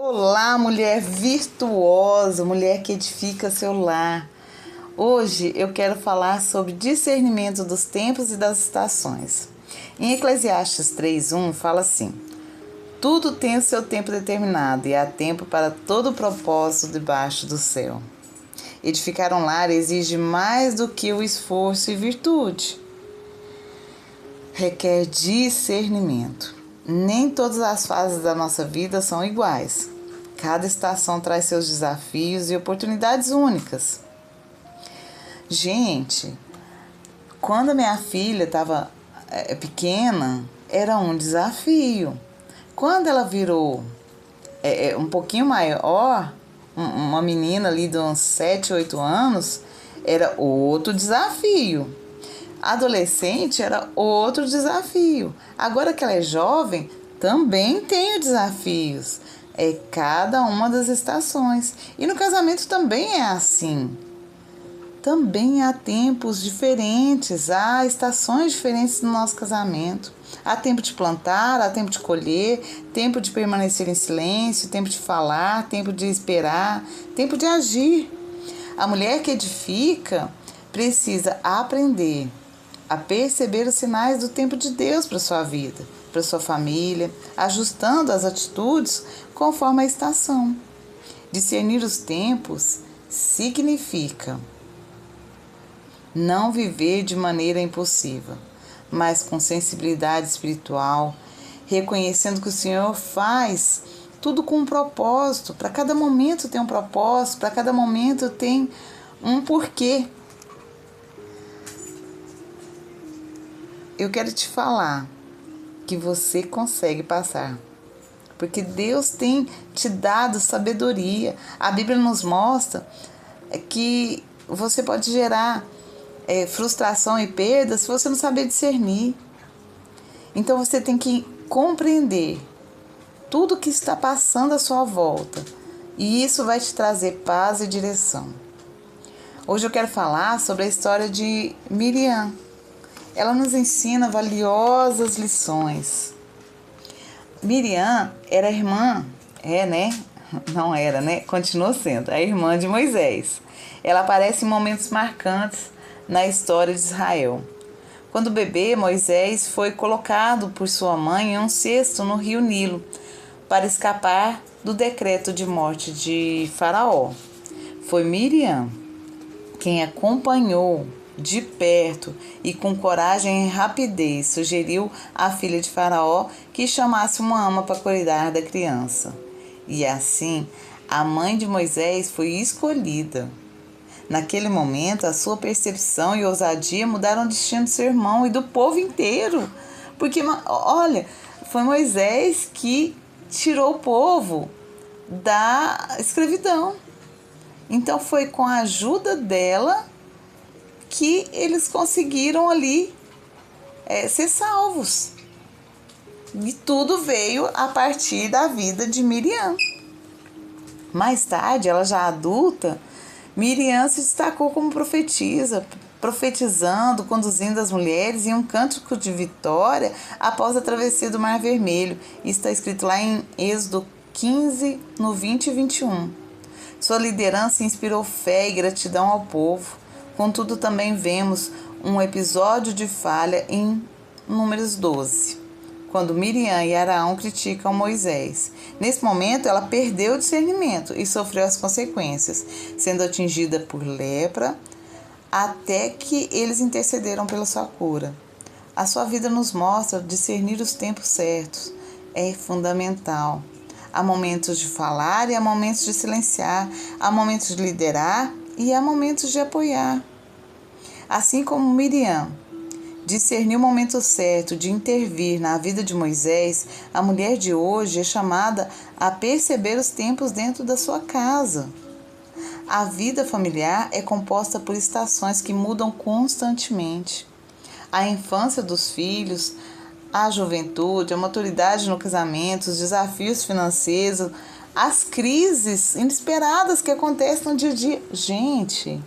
Olá, mulher virtuosa, mulher que edifica seu lar. Hoje eu quero falar sobre discernimento dos tempos e das estações. Em Eclesiastes 3:1 fala assim: tudo tem o seu tempo determinado e há tempo para todo o propósito debaixo do céu. Edificar um lar exige mais do que o esforço e virtude. Requer discernimento. Nem todas as fases da nossa vida são iguais. Cada estação traz seus desafios e oportunidades únicas. Gente, quando a minha filha estava pequena, era um desafio. Quando ela virou um pouquinho maior, uma menina ali de uns 7, 8 anos, era outro desafio. Adolescente era outro desafio. Agora que ela é jovem, também tem desafios. É cada uma das estações. E no casamento também é assim. Também há tempos diferentes, há estações diferentes no nosso casamento. Há tempo de plantar, há tempo de colher, tempo de permanecer em silêncio, tempo de falar, tempo de esperar, tempo de agir. A mulher que edifica precisa aprender a perceber os sinais do tempo de Deus para sua vida, para sua família, ajustando as atitudes conforme a estação. Discernir os tempos significa não viver de maneira impulsiva, mas com sensibilidade espiritual, reconhecendo que o Senhor faz tudo com um propósito. Para cada momento tem um propósito, para cada momento tem um porquê. Eu quero te falar que você consegue passar, porque Deus tem te dado sabedoria. A Bíblia nos mostra que você pode gerar frustração e perda se você não saber discernir. Então você tem que compreender tudo que está passando à sua volta, e isso vai te trazer paz e direção. Hoje eu quero falar sobre a história de Miriam. Ela nos ensina valiosas lições. Miriam era irmã, Não era, né? Continua sendo a irmã de Moisés. Ela aparece em momentos marcantes na história de Israel. Quando bebê, Moisés foi colocado por sua mãe em um cesto no rio Nilo para escapar do decreto de morte de Faraó. Foi Miriam quem acompanhou de perto e com coragem e rapidez sugeriu à filha de Faraó que chamasse uma ama para cuidar da criança. E assim, a mãe de Moisés foi escolhida. Naquele momento, a sua percepção e ousadia mudaram o destino do seu irmão e do povo inteiro. Porque, olha, foi Moisés que tirou o povo da escravidão. Então foi com a ajuda dela que eles conseguiram ali ser salvos. E tudo veio a partir da vida de Miriam. Mais tarde, ela já adulta, Miriam se destacou como profetisa, profetizando, conduzindo as mulheres em um cântico de vitória após a travessia do Mar Vermelho. Isso está escrito lá em Êxodo 15, no 20 e 21. Sua liderança inspirou fé e gratidão ao povo. Contudo, também vemos um episódio de falha em Números 12, quando Miriam e Arão criticam Moisés. Nesse momento, ela perdeu o discernimento e sofreu as consequências, sendo atingida por lepra, até que eles intercederam pela sua cura. A sua vida nos mostra discernir os tempos certos. É fundamental. Há momentos de falar e há momentos de silenciar, há momentos de liderar e há momentos de apoiar. Assim como Miriam discerniu o momento certo de intervir na vida de Moisés, a mulher de hoje é chamada a perceber os tempos dentro da sua casa. A vida familiar é composta por estações que mudam constantemente. A infância dos filhos, a juventude, a maturidade no casamento, os desafios financeiros, as crises inesperadas que acontecem no dia a dia. Gente,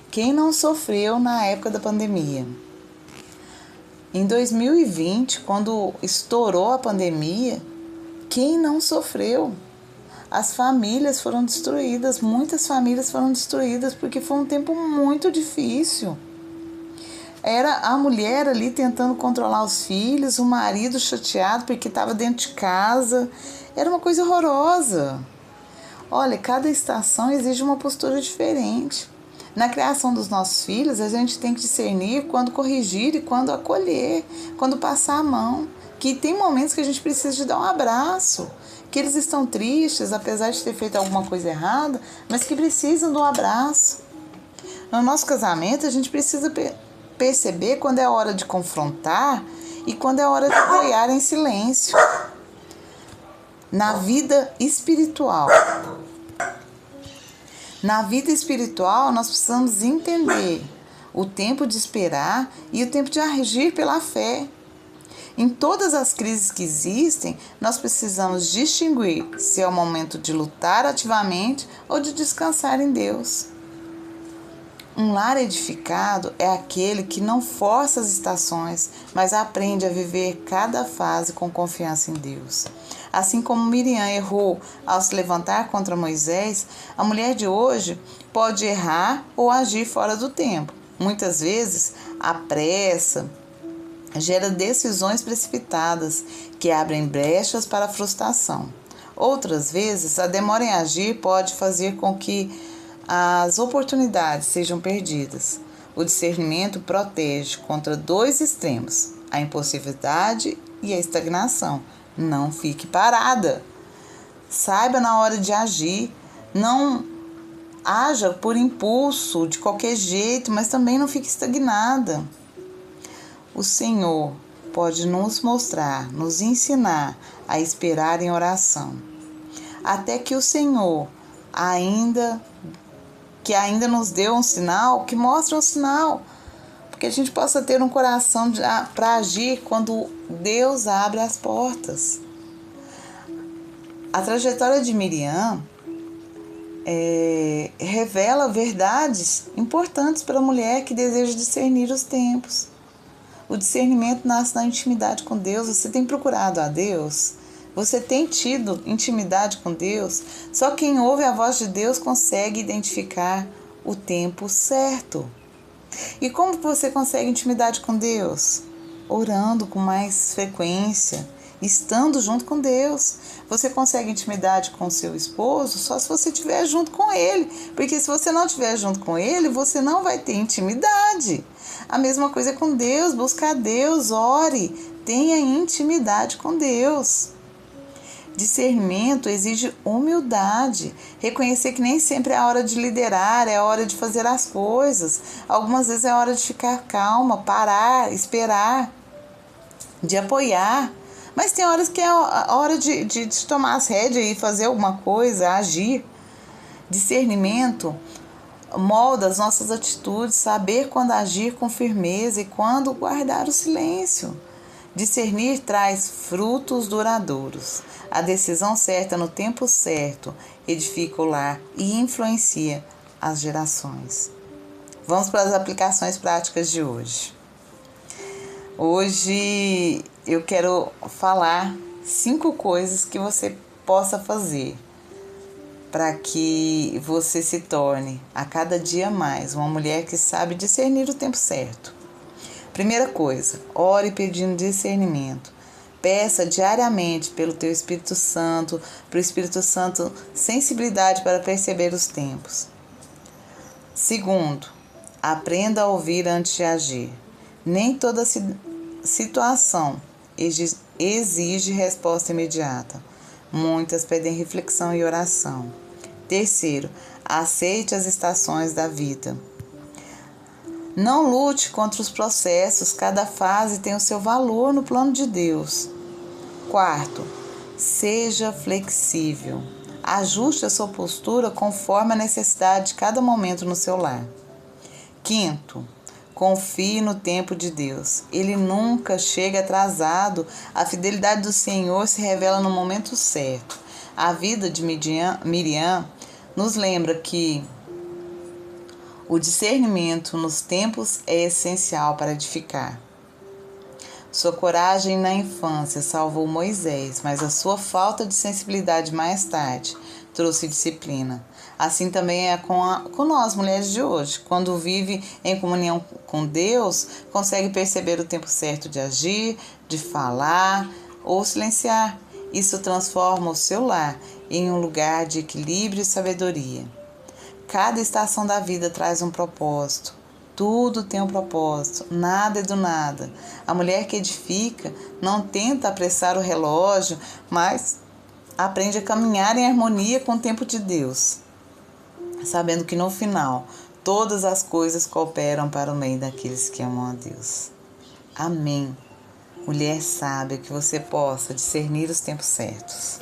quem não sofreu na época da pandemia? Em 2020, quando estourou a pandemia, quem não sofreu? as famílias foram destruídas, muitas famílias foram destruídas porque foi um tempo muito difícil. Era a mulher ali tentando controlar os filhos, o marido chateado porque estava dentro de casa. Era uma coisa horrorosa. Olha, cada estação exige uma postura diferente. Na criação dos nossos filhos, a gente tem que discernir quando corrigir e quando acolher, quando passar a mão. Que tem momentos que a gente precisa de dar um abraço, que eles estão tristes, apesar de ter feito alguma coisa errada, mas que precisam de um abraço. No nosso casamento, a gente precisa perceber quando é hora de confrontar e quando é hora de apoiar em silêncio. Na vida espiritual, nós precisamos entender o tempo de esperar e o tempo de agir pela fé. Em todas as crises que existem, nós precisamos distinguir se é o momento de lutar ativamente ou de descansar em Deus. Um lar edificado é aquele que não força as estações, mas aprende a viver cada fase com confiança em Deus. Assim como Miriam errou ao se levantar contra Moisés, a mulher de hoje pode errar ou agir fora do tempo. Muitas vezes, a pressa gera decisões precipitadas que abrem brechas para a frustração. Outras vezes, a demora em agir pode fazer com que as oportunidades sejam perdidas. O discernimento protege contra dois extremos, a impulsividade e a estagnação. Não fique parada. Saiba na hora de agir. Não haja por impulso, de qualquer jeito, mas também não fique estagnada. O Senhor pode nos mostrar, nos ensinar a esperar em oração, até que o Senhor ainda nos deu um sinal, que mostra um sinal, porque a gente possa ter um coração para agir quando Deus abre as portas. A trajetória de Miriam revela verdades importantes para a mulher que deseja discernir os tempos. O discernimento nasce na intimidade com Deus. Você tem procurado a Deus? Você tem tido intimidade com Deus? Só quem ouve a voz de Deus consegue identificar o tempo certo. E como você consegue intimidade com Deus? Orando com mais frequência, estando junto com Deus. Você consegue intimidade com seu esposo só se você estiver junto com ele. Porque se você não estiver junto com ele, você não vai ter intimidade. A mesma coisa com Deus, busca a Deus, ore, tenha intimidade com Deus. Discernimento exige humildade, reconhecer que nem sempre é a hora de liderar, é a hora de fazer as coisas. Algumas vezes é a hora de ficar calma, parar, esperar, de apoiar. Mas tem horas que é a hora de tomar as rédeas e fazer alguma coisa, agir. Discernimento molda as nossas atitudes, saber quando agir com firmeza e quando guardar o silêncio. Discernir traz frutos duradouros. A decisão certa no tempo certo edifica o lar e influencia as gerações. Vamos para as aplicações práticas de hoje. Hoje eu quero falar 5 coisas que você possa fazer para que você se torne a cada dia mais uma mulher que sabe discernir o tempo certo. Primeira coisa, ore pedindo discernimento. Peça diariamente pelo teu Espírito Santo, para o Espírito Santo sensibilidade para perceber os tempos. Segundo, aprenda a ouvir antes de agir. Nem toda situação exige resposta imediata. Muitas pedem reflexão e oração. Terceiro, aceite as estações da vida. Não lute contra os processos, cada fase tem o seu valor no plano de Deus. Quarto, seja flexível. Ajuste a sua postura conforme a necessidade de cada momento no seu lar. Quinto, confie no tempo de Deus. Ele nunca chega atrasado. A fidelidade do Senhor se revela no momento certo. A vida de Miriam nos lembra que o discernimento nos tempos é essencial para edificar. Sua coragem na infância salvou Moisés, mas a sua falta de sensibilidade mais tarde trouxe disciplina. Assim também é com nós, mulheres de hoje. Quando vive em comunhão com Deus, consegue perceber o tempo certo de agir, de falar ou silenciar. Isso transforma o seu lar em um lugar de equilíbrio e sabedoria. Cada estação da vida traz um propósito. Tudo tem um propósito, nada é do nada. A mulher que edifica não tenta apressar o relógio, mas aprende a caminhar em harmonia com o tempo de Deus, sabendo que no final todas as coisas cooperam para o bem daqueles que amam a Deus. Amém. Mulher sábia, que você possa discernir os tempos certos.